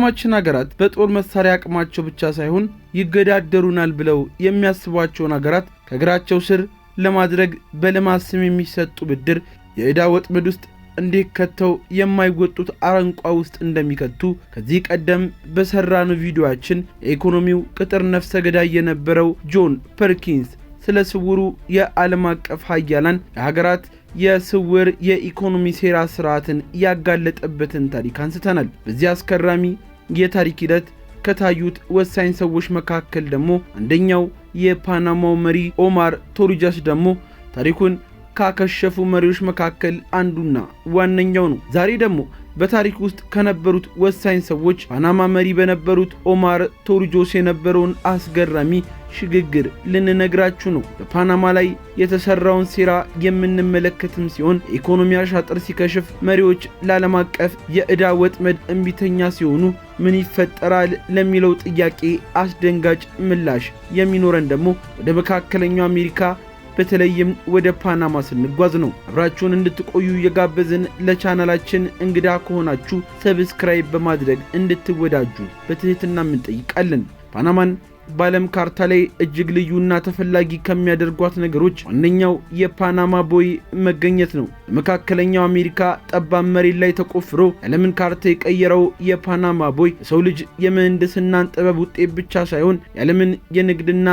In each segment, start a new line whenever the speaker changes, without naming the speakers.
የዓለማችን ሀገራት በጦር መሳሪያ አቅማቸው ብቻ ሳይሆን ይገዳደሩናል ብለው የሚያስቧቸውን ሀገራት ከእግራቸው ስር ለማድረግ በልማት ስም የሚሰጡ ብድር የዕዳ ወጥመድ ውስጥ እንዴት ከተው የማይወጡት አረንቋ ውስጥ እንደሚከቱ ከዚህ ቀደም በሰራነው ቪዲዮአችን የኢኮኖሚው ቅጥር ነፍሰ ገዳይ የነበረው ጆን ፐርኪንስ ስለ ስውሩ የዓለም አቀፍ ሀያላን የሀገራት የስውር የኢኮኖሚ ሴራ ስርዓትን ያጋለጠበትን ታሪክ አንስተናል። በዚህ አስከራሚ የታሪክ ሂደት ከታዩት ወሳኝ ሰዎች መካከል ደግሞ አንደኛው የፓናማው መሪ ኦማር ቶሪጆስ ደግሞ ታሪኩን ካከሸፉ መሪዎች መካከል አንዱና ዋነኛው ነው። ዛሬ ደግሞ በታሪክ ውስጥ ከነበሩት ወሳኝ ሰዎች ፓናማ መሪ በነበሩት ኦማር ቶሪጆስ የነበረውን አስገራሚ ሽግግር ልንነግራችሁ ነው። በፓናማ ላይ የተሰራውን ሴራ የምንመለከትም ሲሆን ኢኮኖሚ አሻጥር ሲከሽፍ መሪዎች ለዓለም አቀፍ የዕዳ ወጥመድ እምቢተኛ ሲሆኑ ምን ይፈጠራል ለሚለው ጥያቄ አስደንጋጭ ምላሽ የሚኖረን ደግሞ ወደ መካከለኛው አሜሪካ በተለይም ወደ ፓናማ ስንጓዝ ነው። አብራችሁን እንድትቆዩ የጋበዝን። ለቻናላችን እንግዳ ከሆናችሁ ሰብስክራይብ በማድረግ እንድትወዳጁ በትህትና እንጠይቃለን። ፓናማን በዓለም ካርታ ላይ እጅግ ልዩና ተፈላጊ ከሚያደርጓት ነገሮች ዋነኛው የፓናማ ቦይ መገኘት ነው። በመካከለኛው አሜሪካ ጠባብ መሬት ላይ ተቆፍሮ የዓለምን ካርታ የቀየረው የፓናማ ቦይ የሰው ልጅ የምህንድስናን ጥበብ ውጤት ብቻ ሳይሆን የዓለምን የንግድና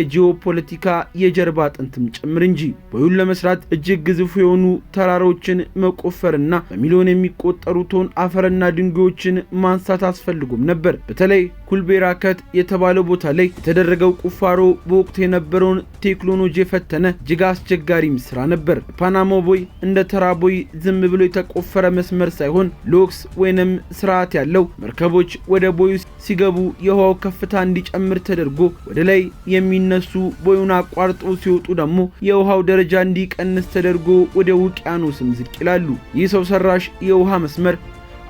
የጂኦፖለቲካ የጀርባ አጥንትም ጭምር እንጂ። ቦዩን ለመስራት እጅግ ግዙፍ የሆኑ ተራሮችን መቆፈርና በሚሊዮን የሚቆጠሩ ቶን አፈርና ድንጋዮችን ማንሳት አስፈልጎም ነበር። በተለይ ኩልቤራከት የተባለው ቦታ ላይ የተደረገው ቁፋሮ በወቅቱ የነበረውን ቴክኖሎጂ የፈተነ እጅግ አስቸጋሪም ስራ ነበር። ፓናማ ቦይ እንደ ተራ ቦይ ዝም ብሎ የተቆፈረ መስመር ሳይሆን ሎክስ ወይንም ስርዓት ያለው መርከቦች ወደ ቦዩ ሲገቡ የውሃው ከፍታ እንዲጨምር ተደርጎ ወደ ላይ የሚነሱ ቦዩን አቋርጦ ሲወጡ ደግሞ የውሃው ደረጃ እንዲቀንስ ተደርጎ ወደ ውቅያኖስም ዝቅ ይላሉ። ይህ ሰው ሰራሽ የውሃ መስመር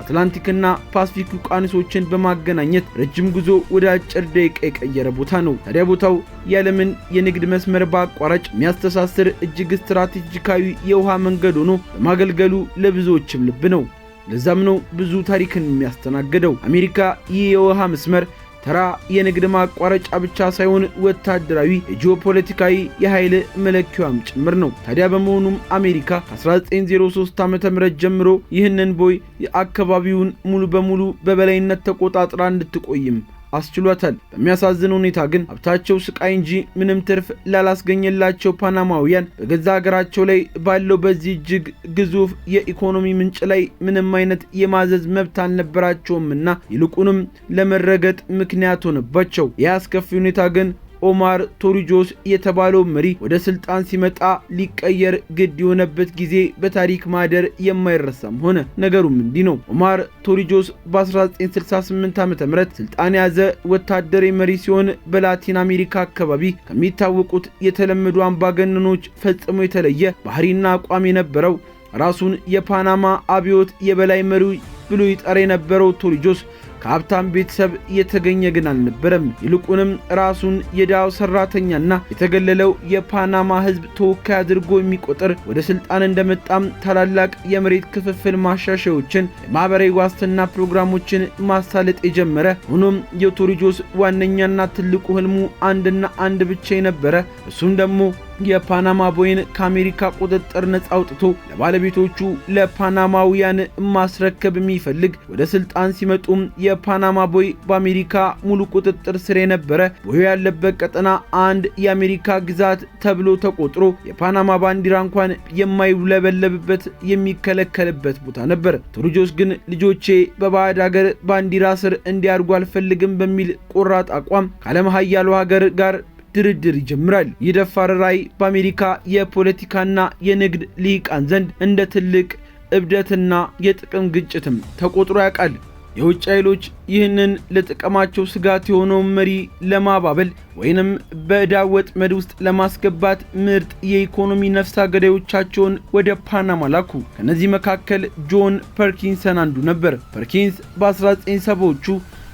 አትላንቲክና ፓሲፊክ ውቅያኖሶችን በማገናኘት ረጅም ጉዞ ወደ አጭር ደቂቃ የቀየረ ቦታ ነው። ታዲያ ቦታው የዓለምን የንግድ መስመር በአቋራጭ የሚያስተሳስር እጅግ ስትራቴጂካዊ የውሃ መንገድ ሆኖ በማገልገሉ ለብዙዎችም ልብ ነው። ለዛም ነው ብዙ ታሪክን የሚያስተናግደው። አሜሪካ ይህ የውሃ መስመር ተራ የንግድ ማቋረጫ ብቻ ሳይሆን ወታደራዊ የጂኦፖለቲካዊ የኃይል መለኪያም ጭምር ነው። ታዲያ በመሆኑም አሜሪካ ከ1903 ዓ.ም ጀምሮ ይህንን ቦይ የአካባቢውን ሙሉ በሙሉ በበላይነት ተቆጣጥራ እንድትቆይም አስችሏታል። በሚያሳዝን ሁኔታ ግን ሀብታቸው ስቃይ እንጂ ምንም ትርፍ ላላስገኘላቸው ፓናማውያን በገዛ ሀገራቸው ላይ ባለው በዚህ እጅግ ግዙፍ የኢኮኖሚ ምንጭ ላይ ምንም አይነት የማዘዝ መብት አልነበራቸውምና ይልቁንም ለመረገጥ ምክንያት ሆነባቸው። ይህ አስከፊ ሁኔታ ግን ኦማር ቶሪጆስ የተባለው መሪ ወደ ስልጣን ሲመጣ ሊቀየር ግድ የሆነበት ጊዜ በታሪክ ማህደር የማይረሳም ሆነ። ነገሩም እንዲህ ነው። ኦማር ቶሪጆስ በ1968 ዓ.ም ስልጣን ያዘ ወታደራዊ መሪ ሲሆን በላቲን አሜሪካ አካባቢ ከሚታወቁት የተለመዱ አምባገነኖች ፈጽሞ የተለየ ባህሪና አቋም የነበረው ራሱን የፓናማ አብዮት የበላይ መሪ ብሎ ይጠራ የነበረው ቶሪጆስ ከሀብታም ቤተሰብ የተገኘ ግን አልነበረም። ይልቁንም ራሱን የዳው ሰራተኛና የተገለለው የፓናማ ሕዝብ ተወካይ አድርጎ የሚቆጥር ወደ ስልጣን እንደመጣም ታላላቅ የመሬት ክፍፍል ማሻሻያዎችን፣ የማህበራዊ ዋስትና ፕሮግራሞችን ማሳለጥ የጀመረ ሆኖም የቶሪጆስ ዋነኛና ትልቁ ህልሙ አንድና አንድ ብቻ የነበረ እሱም ደግሞ የፓናማ ቦይን ከአሜሪካ ቁጥጥር ነፃ አውጥቶ ለባለቤቶቹ ለፓናማውያን ማስረከብ የሚፈልግ ወደ ስልጣን ሲመጡም የፓናማ ቦይ በአሜሪካ ሙሉ ቁጥጥር ስር የነበረ ቦዩ ያለበት ቀጠና አንድ የአሜሪካ ግዛት ተብሎ ተቆጥሮ የፓናማ ባንዲራ እንኳን የማይውለበለብበት የሚከለከልበት ቦታ ነበር። ቶሪጆስ ግን ልጆቼ በባዕድ ሀገር ባንዲራ ስር እንዲያድጉ አልፈልግም በሚል ቆራጥ አቋም ከዓለም ሀያሉ ሀገር ጋር ድርድር ይጀምራል። ይህ ደፋር ራዕይ በአሜሪካ የፖለቲካና የንግድ ልሂቃን ዘንድ እንደ ትልቅ እብደትና የጥቅም ግጭትም ተቆጥሮ ያውቃል። የውጭ ኃይሎች ይህንን ለጥቅማቸው ስጋት የሆነውን መሪ ለማባበል ወይንም በዕዳ ወጥመድ ውስጥ ለማስገባት ምርጥ የኢኮኖሚ ነፍሳ ገዳዮቻቸውን ወደ ፓናማ ላኩ። ከነዚህ መካከል ጆን ፐርኪንሰን አንዱ ነበር። ፐርኪንስ በ1970ዎቹ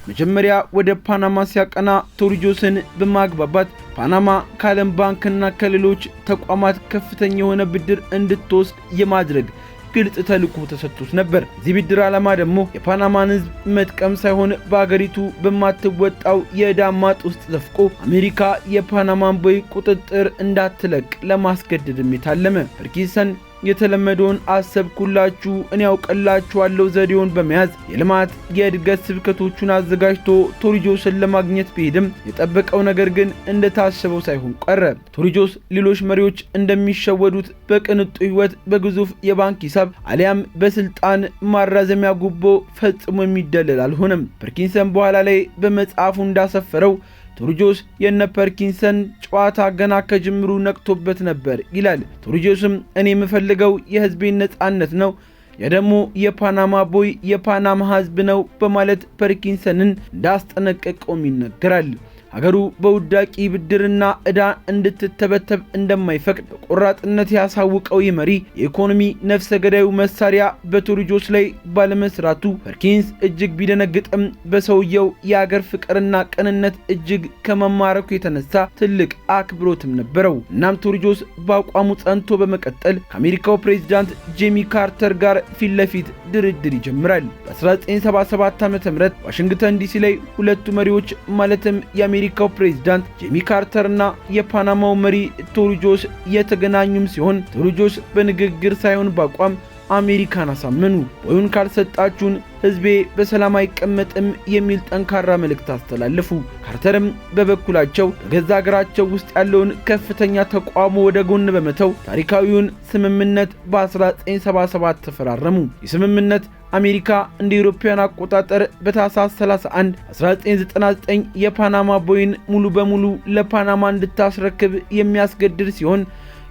መጀመሪያ ወደ ፓናማ ሲያቀና ቶሪጆስን በማግባባት ፓናማ ከዓለም ባንክና ከሌሎች ተቋማት ከፍተኛ የሆነ ብድር እንድትወስድ የማድረግ ግልጽ ተልዕኮ ተሰጥቶት ነበር። የዚህ ብድር ዓላማ ደግሞ የፓናማን ሕዝብ መጥቀም ሳይሆን በአገሪቱ በማትወጣው የዕዳ ማጥ ውስጥ ዘፍቆ አሜሪካ የፓናማን ቦይ ቁጥጥር እንዳትለቅ ለማስገደድም የታለመ። ፐርኪንሰን የተለመደውን አሰብኩላችሁ እኔ ያውቀላችኋለሁ ዘዴውን በመያዝ የልማት የእድገት ስብከቶቹን አዘጋጅቶ ቶሪጆስን ለማግኘት ቢሄድም የጠበቀው ነገር ግን እንደታሰበው ሳይሆን ቀረ። ቶሪጆስ ሌሎች መሪዎች እንደሚሸወዱት በቅንጡ ሕይወት፣ በግዙፍ የባንክ ሂሳብ አሊያም በስልጣን ማራዘሚያ ጉቦ ፈጽሞ የሚደለል አልሆነም። ፐርኪንሰን በኋላ ላይ በመጽሐፉ እንዳሰፈረው ቶሪጆስ የነ ፐርኪንሰን ጨዋታ ገና ከጅምሩ ነቅቶበት ነበር ይላል። ቶሪጆስም እኔ የምፈልገው የህዝቤን ነጻነት ነው፣ የደሞ የፓናማ ቦይ የፓናማ ህዝብ ነው በማለት ፐርኪንሰንን እንዳስጠነቀቀውም ይነገራል። ሀገሩ በውዳቂ ብድርና ዕዳ እንድትተበተብ እንደማይፈቅድ በቆራጥነት ያሳውቀው መሪ የኢኮኖሚ ነፍሰ ገዳዩ መሳሪያ በቶሪጆስ ላይ ባለመስራቱ ፐርኪንስ እጅግ ቢደነግጥም በሰውየው የአገር ፍቅርና ቅንነት እጅግ ከመማረኩ የተነሳ ትልቅ አክብሮትም ነበረው። እናም ቶሪጆስ በአቋሙ ጸንቶ በመቀጠል ከአሜሪካው ፕሬዝዳንት ጄሚ ካርተር ጋር ፊት ለፊት ድርድር ይጀምራል። በ1977 ዓ.ም ዋሽንግተን ዲሲ ላይ ሁለቱ መሪዎች ማለትም የአሜሪካው ፕሬዝዳንት ጄሚ ካርተር እና የፓናማው መሪ ቶሪጆስ የተገናኙም ሲሆን ቶሪጆስ በንግግር ሳይሆን በአቋም አሜሪካን አሳመኑ። ቦዩን ካልሰጣችሁን ህዝቤ በሰላም አይቀመጥም የሚል ጠንካራ መልእክት አስተላለፉ። ካርተርም በበኩላቸው በገዛ ሀገራቸው ውስጥ ያለውን ከፍተኛ ተቋሞ ወደ ጎን በመተው ታሪካዊውን ስምምነት በ1977 ተፈራረሙ። የስምምነት አሜሪካ እንደ አውሮፓውያን አቆጣጠር በታህሳስ 31 1999 የፓናማ ቦይን ሙሉ በሙሉ ለፓናማ እንድታስረክብ የሚያስገድድ ሲሆን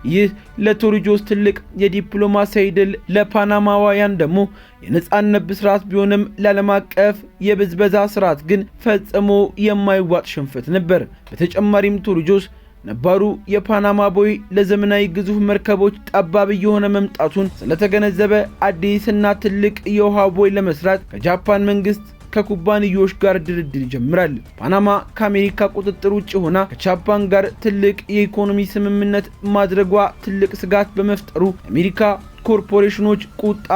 ይህ ለቶሪጆስ ትልቅ የዲፕሎማሲያዊ ድል፣ ለፓናማውያን ደግሞ የነጻነት ብስራት ቢሆንም ለዓለም አቀፍ የብዝበዛ ስርዓት ግን ፈጽሞ የማይዋጥ ሽንፈት ነበር። በተጨማሪም ቶሪጆስ ነባሩ የፓናማ ቦይ ለዘመናዊ ግዙፍ መርከቦች ጠባብ እየሆነ መምጣቱን ስለተገነዘበ አዲስና ትልቅ የውሃ ቦይ ለመስራት ከጃፓን መንግስት ከኩባንያዎች ጋር ድርድር ይጀምራል። ፓናማ ከአሜሪካ ቁጥጥር ውጭ ሆና ከጃፓን ጋር ትልቅ የኢኮኖሚ ስምምነት ማድረጓ ትልቅ ስጋት በመፍጠሩ አሜሪካ ኮርፖሬሽኖች ቁጣ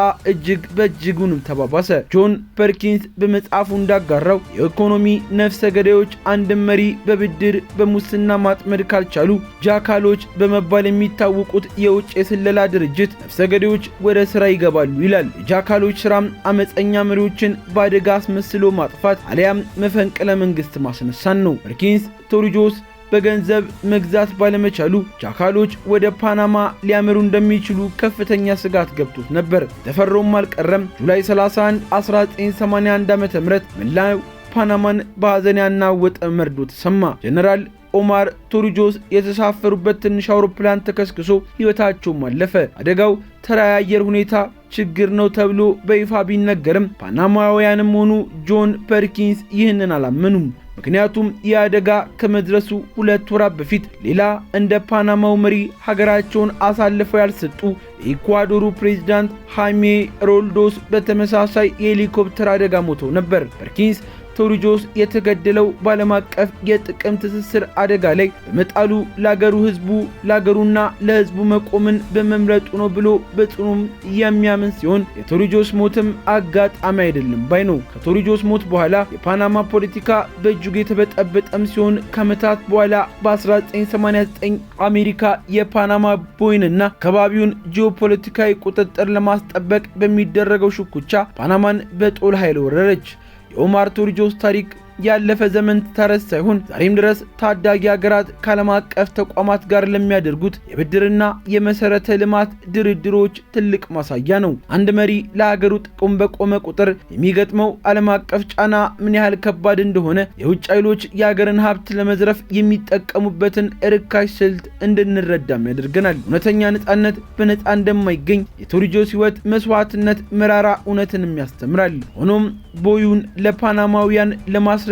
በእጅጉንም ተባባሰ። ጆን ፐርኪንስ በመጽሐፉ እንዳጋራው የኢኮኖሚ ነፍሰ ገዳዮች አንድን መሪ በብድር በሙስና ማጥመድ ካልቻሉ ጃካሎች በመባል የሚታወቁት የውጭ የስለላ ድርጅት ነፍሰ ገዳዮች ወደ ስራ ይገባሉ ይላል። የጃካሎች ስራም አመፀኛ መሪዎችን በአደጋ አስመስሎ ማጥፋት አሊያም መፈንቅለ መንግስት ማስነሳን ነው። ፐርኪንስ ቶሪጆስ በገንዘብ መግዛት ባለመቻሉ ጃካሎች ወደ ፓናማ ሊያመሩ እንደሚችሉ ከፍተኛ ስጋት ገብቶት ነበር። ተፈሮም አልቀረም። ጁላይ 31 1981 ዓ.ም መላው ፓናማን በሐዘን ያናወጠ መርዶ ተሰማ። ጀነራል ኦማር ቶሪጆስ የተሳፈሩበት ትንሽ አውሮፕላን ተከስክሶ ሕይወታቸውም አለፈ። አደጋው ተራ የአየር ሁኔታ ችግር ነው ተብሎ በይፋ ቢነገርም ፓናማውያንም ሆኑ ጆን ፐርኪንስ ይህንን አላመኑም። ምክንያቱም የአደጋ ከመድረሱ 2 ወራት በፊት ሌላ እንደ ፓናማው መሪ ሀገራቸውን አሳልፈው ያልሰጡ የኢኳዶሩ ፕሬዝዳንት ሃይሜ ሮልዶስ በተመሳሳይ የሄሊኮፕተር አደጋ ሞተው ነበር። ፐርኪንስ ቶሪጆስ የተገደለው በዓለም አቀፍ የጥቅም ትስስር አደጋ ላይ በመጣሉ ለአገሩና ለሕዝቡ መቆምን በመምረጡ ነው ብሎ በጽኑም የሚያምን ሲሆን የቶሪጆስ ሞትም አጋጣሚ አይደለም ባይ ነው። ከቶሪጆስ ሞት በኋላ የፓናማ ፖለቲካ በእጅጉ የተበጠበጠም ሲሆን ከዓመታት በኋላ በ1989 አሜሪካ የፓናማ ቦይንና ከባቢውን ጂኦፖለቲካዊ ቁጥጥር ለማስጠበቅ በሚደረገው ሽኩቻ ፓናማን በጦር ኃይል ወረረች። የኦማር ቶሪጆስ ታሪክ ያለፈ ዘመን ተረት ሳይሆን ዛሬም ድረስ ታዳጊ ሀገራት ከዓለም አቀፍ ተቋማት ጋር ለሚያደርጉት የብድርና የመሰረተ ልማት ድርድሮች ትልቅ ማሳያ ነው። አንድ መሪ ለሀገሩ ጥቅም በቆመ ቁጥር የሚገጥመው ዓለም አቀፍ ጫና ምን ያህል ከባድ እንደሆነ የውጭ ኃይሎች የሀገርን ሀብት ለመዝረፍ የሚጠቀሙበትን ርካሽ ስልት እንድንረዳም ያደርገናል። እውነተኛ ነጻነት በነጻ እንደማይገኝ የቶሪጆስ ሕይወት መስዋዕትነት መራራ እውነትንም ያስተምራል። ሆኖም ቦዩን ለፓናማውያን ለማስረከብ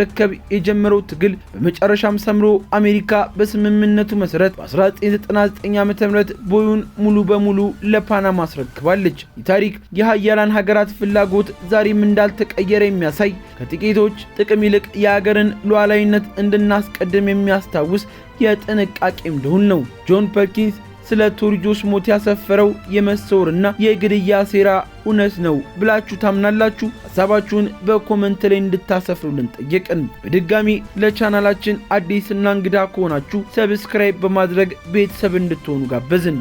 የጀመረው ትግል በመጨረሻም ሰምሮ አሜሪካ በስምምነቱ መሰረት በ1999 ዓ.ም ቦዩን ሙሉ በሙሉ ለፓናማ አስረክባለች። የታሪክ የሀያላን ሀገራት ፍላጎት ዛሬም እንዳልተቀየረ የሚያሳይ ከጥቂቶች ጥቅም ይልቅ የሀገርን ሉዓላዊነት እንድናስቀድም የሚያስታውስ የጥንቃቄም ደውል ነው። ጆን ፐርኪንስ ስለ ቶርጆስ ሞት ያሰፈረው የመሰወርና የግድያ ሴራ እውነት ነው ብላችሁ ታምናላችሁ? ሐሳባችሁን በኮሜንት ላይ እንድታሰፍሩልን ጠየቅን። በድጋሚ ለቻናላችን አዲስና እንግዳ ከሆናችሁ ሰብስክራይብ በማድረግ ቤተሰብ እንድትሆኑ ጋበዝን።